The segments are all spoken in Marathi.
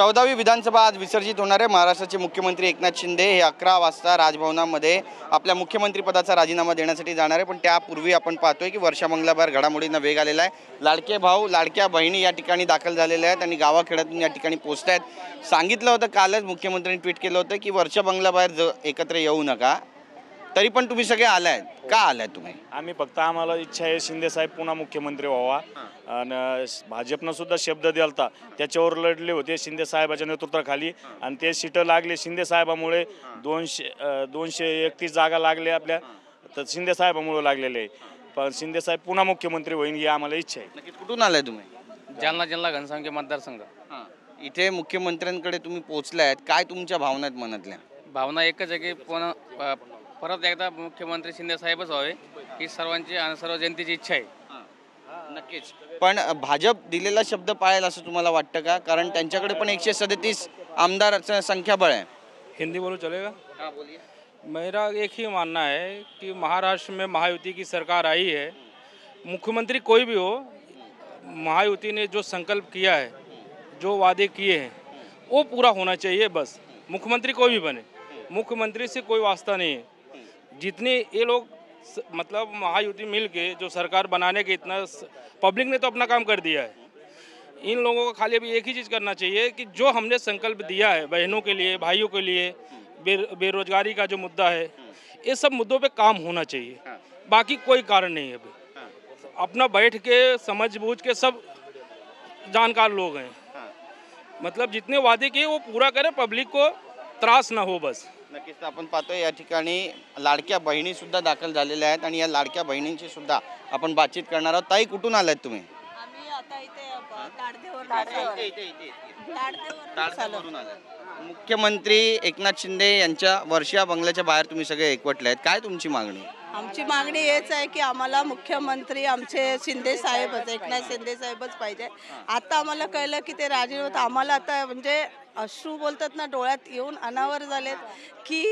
14वी विधानसभा आज विसर्जित होणार आहे। महाराष्ट्राचे मुख्यमंत्री एकनाथ शिंदे हे 11 वाजता राजभवनामध्ये आपल्या मुख्यमंत्रीपदाचा राजीनामा देण्यासाठी जाणार आहे। पण त्यापूर्वी आपण पाहतोय की वर्षा मंगलाबाहेर घडामोडींना वेग आलेला आहे। लाडके भाऊ लाडक्या बहिणी या ठिकाणी दाखल झालेल्या आहेत आणि गावाखेड्यातून या ठिकाणी पोहोचत आहेत। सांगितलं होतं कालच मुख्यमंत्र्यांनी ट्विट केलं होतं की वर्षा मंगलाबाहेर एकत्र येऊ नका, तरी पण तुम्ही सगळे आलात। का आलात तुम्ही? आम्ही फक्त आम्हाला इच्छा आहे शिंदे साहेब पुन्हा मुख्यमंत्री व्हावा आणि भाजपनं सुद्धा शब्द दिलता, त्याच्यावर लढले होते शिंदे साहेबाच्या नेतृत्वाखाली आणि ते सीटं लागले शिंदे साहेबामुळे। 231 जागा लागले आपल्या, तर शिंदे साहेबामुळे लागलेले आहे। पण शिंदे साहेब पुन्हा मुख्यमंत्री होईल ही आम्हाला इच्छा आहे। नक्कीच। कुठून आलाय तुम्ही? जालना जिल्हा घनसावंगी मतदारसंघ। इथे मुख्यमंत्र्यांकडे तुम्ही पोहोचलात, काय तुमच्या भावना आहेत मनातल्या? भावना एकच आहे की परत एकदा मुख्यमंत्री शिंदे साहेबच व्हावे ही सर्वांची आणि सर्व जनतेची इच्छा आहे। नक्कीच। पण भाजप दिलेला शब्द पाळेल असं तुम्हाला वाटतं का? कारण त्यांच्याकडे पण 137 आमदारांची संख्याबळ आहे। हिंदी बोलो चलेगा? हाँ बोलिए। मेरा एक ही मानना है कि महाराष्ट्र में महायुति की सरकार आई है, मुख्यमंत्री कोई भी हो, महायुति ने जो संकल्प किया है, जो वादे किए हैं वो पूरा होना चाहिए। बस मुख्यमंत्री कोई भी बने, मुख्यमंत्री से कोई वास्ता नहीं है। जितने ये लोग मतलब महायुति मिल के जो सरकार बनाने के इतना पब्लिक ने तो अपना काम कर दिया है। इन लोगों को खाली अभी एक ही चीज़ करना चाहिए कि जो हमने संकल्प दिया है बहनों के लिए, भाइयों के लिए, बेरोजगारी का जो मुद्दा है, ये सब मुद्दों पे काम होना चाहिए। बाकी कोई कारण नहीं है। अभी अपना बैठ के समझ बूझ के सब जानकार लोग हैं, मतलब जितने वादे किए वो पूरा करें, पब्लिक को त्रास ना हो बस। नक्कीच। आपण पाहतोय या ठिकाणी लाडक्या बहिणी सुद्धा दाखल झालेल्या आहेत आणि या लाडक्या बहिणींची सुद्धा आपण बातचीत करणार आहोत। ताई, कुठून आलात तुम्ही? आम्ही आता इथे ताडदेवरून आलात। मुख्यमंत्री एकनाथ शिंदे यांच्या वर्षा बंगल्याच्या बाहेर तुम्ही सगळे एकवटले आहेत, काय तुमची मागणी? आमची मागणी हेच आहे की आम्हाला मुख्यमंत्री आमचे शिंदे साहेबच, एकनाथ शिंदे साहेबच पाहिजे। आता आम्हाला कळलं की ते राजीनामा, आम्हाला आता म्हणजे अश्रू बोलतात ना डोळ्यात येऊन अनावर झालेत की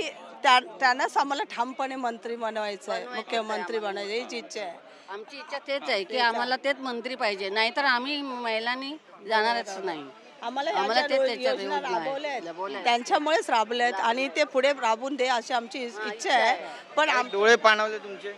त्यांनाच आम्हाला ठामपणे मंत्री बनवायचं आहे, मुख्यमंत्री बनायचं हीच इच्छा आहे। आमची इच्छा तेच आहे की आम्हाला तेच मंत्री पाहिजे, नाहीतर आम्ही महिलांनी जाणारच नाही। आम्हाला योजना राबवल्या त्यांच्यामुळेच राबल्यात आणि ते पुढे राबून दे अशी आमची इच्छा आहे। पण डोळे पाणावले तुमचे?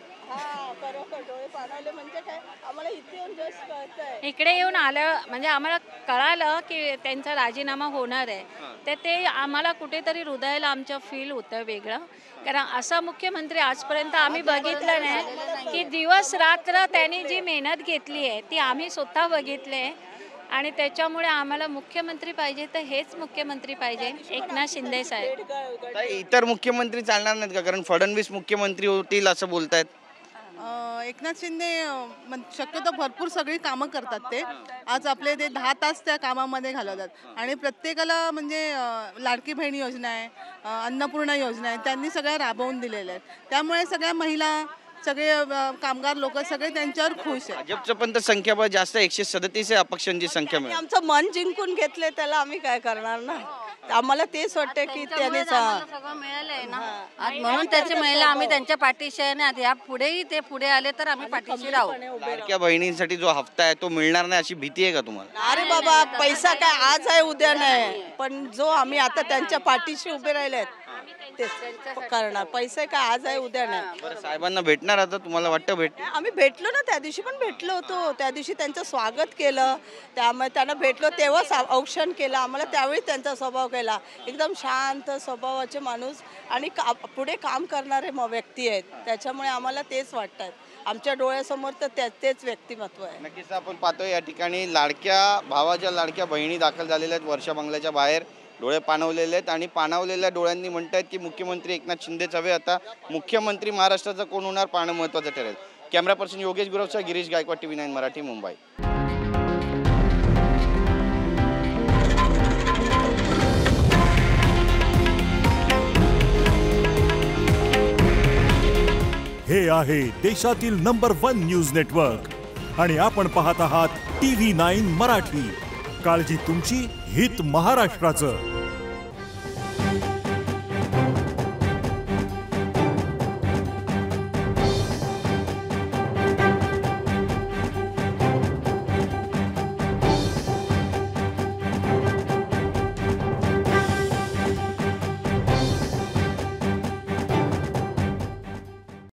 बरोबर, डोळे पाणावले म्हणजे काय, आम्हाला इथे येऊन जस्ट कळतंय। इकडे येऊन आलं म्हणजे आम्हाला कळालं की त्यांचा राजीनामा होणार आहे, तर ते आम्हाला कुठेतरी हृदयाला आमच्या फील होतं वेगळं। कारण असा मुख्यमंत्री आजपर्यंत आम्ही बघितलं नाही की दिवस रात्र त्यांनी जी मेहनत घेतली आहे ती आम्ही स्वतः बघितले आणि त्याच्यामुळे आम्हाला मुख्यमंत्री पाहिजे तर हेच मुख्यमंत्री पाहिजे, एकनाथ शिंदे साहेब। इतर मुख्यमंत्री चालणार नाहीत का? कारण फडणवीस मुख्यमंत्री होतील असं बोलतायत। एकनाथ शिंदे शक्यतो भरपूर सगळी कामं करतात ते। आज आपले ते 10 तास त्या कामामध्ये घालवतात आणि प्रत्येकाला म्हणजे लाडकी बहीण योजना आहे, अन्नपूर्णा योजना आहे, त्यांनी सगळ्या राबवून दिलेल्या आहेत। त्यामुळे सगळ्या महिला, सगळे कामगार लोक सगळे त्यांच्यावर खुश आहे। भाजपचं पण तर संख्याबळ जास्त, 137 आहे अपक्षांची संख्या मिळाली। आमचं मन जिंकून घेतले त्याला आम्ही काय करणार ना, आम्हाला तेच वाटतं की त्याने सगळं मिळालंय ना आज, म्हणून त्याची महिला आम्ही त्यांच्या पाठीशी आहे ना। या पुढेही ते पुढे आले तर आम्ही पाठीशी राहू। लाडक्या बहिणींसाठी जो हप्ता आहे तो मिळणार नाही अशी भीती आहे का तुम्हाला? अरे बाबा, पैसा काय आज आहे उद्या नाही, पण जो आम्ही आता त्यांच्या पाठीशी उभे राहिलेत तेच करणार। पैसे काय आज आहे उद्या नाही। बरं, साहेबांना भेटणार आता तुम्हाला वाटतं? भेट आम्ही भेटलो ना, त्या दिवशी पण भेटलो होतो, त्या दिवशी त्यांचं स्वागत केलं, त्यामुळे त्यांना भेटलो तेव्हाच औक्षण केलं आम्हाला, त्यावेळी त्यांचा स्वभाव केला, एकदम शांत स्वभावाचे माणूस आणि पुढे काम करणारे व्यक्ती आहेत, त्याच्यामुळे आम्हाला तेच वाटतात, आमच्या डोळ्यासमोर तर तेच व्यक्तिमत्व आहे। नक्कीच। आपण पाहतोय या ठिकाणी लाडक्या भावाच्या लाडक्या बहिणी दाखल झालेल्या आहेत वर्षा बंगल्याच्या बाहेर, डोळे पाणवलेले आहेत आणि पाणवलेल्या डोळ्यांनी म्हणतात की मुख्यमंत्री एकनाथ शिंदेच हवे। आता मुख्यमंत्री महाराष्ट्राचा कोण होणार पाहणं महत्त्वाचं ठरेल। कॅमेरा पर्सन योगेश गुरवचा, गिरीश गायकवाड, TV9 मराठी, मुंबई। हे आहे देशातील नंबर 1 न्यूज नेटवर्क आणि आपण पाहत आहात TV9 मराठी। काळजी तुमची, हित महाराष्ट्राचं।